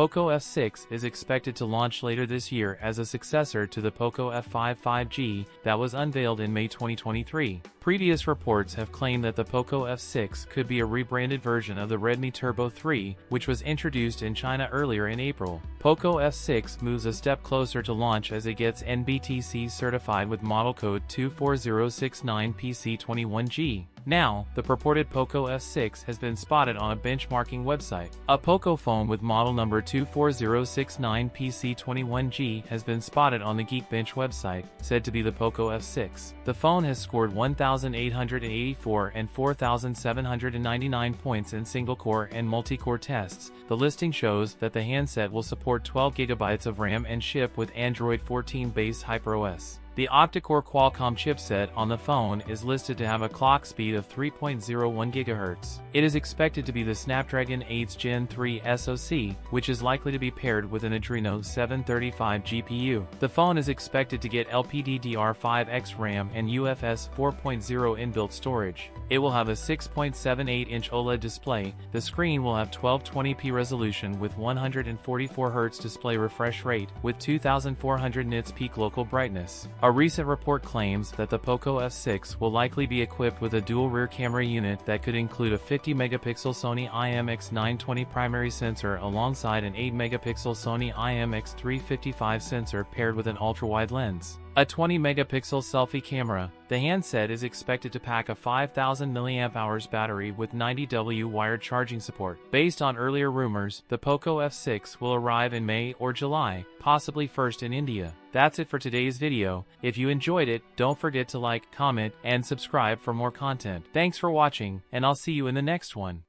Poco F6 is expected to launch later this year as a successor to the Poco F5 5G that was unveiled in May 2023. Previous reports have claimed that the Poco F6 could be a rebranded version of the Redmi Turbo 3, which was introduced in China earlier in April. Poco F6 moves a step closer to launch as it gets NBTC certified with model code 24069PC21G. Now, the purported Poco F6 has been spotted on a benchmarking website. A Poco phone with model number 24069PC21G has been spotted on the Geekbench website, said to be the Poco F6. The phone has scored 1,884 and 4,799 points in single-core and multi-core tests. The listing shows that the handset will support 12 GB of RAM and ship with Android 14-based HyperOS. The octa-core Qualcomm chipset on the phone is listed to have a clock speed of 3.01 GHz. It is expected to be the Snapdragon 8 Gen 3 SoC, which is likely to be paired with an Adreno 735 GPU. The phone is expected to get LPDDR5X RAM and UFS 4.0 inbuilt storage. It will have a 6.78-inch OLED display. The screen will have 1220p resolution with 144 Hz display refresh rate, with 2400 nits peak local brightness. A recent report claims that the Poco F6 will likely be equipped with a dual rear camera unit that could include a 50-megapixel Sony IMX920 primary sensor alongside an 8-megapixel Sony IMX355 sensor paired with an ultra-wide lens. A 20-megapixel selfie camera. The handset is expected to pack a 5,000 mAh battery with 90W wired charging support. Based on earlier rumors, the Poco F6 will arrive in May or July, possibly first in India. That's it for today's video. If you enjoyed it, don't forget to like, comment, and subscribe for more content. Thanks for watching, and I'll see you in the next one.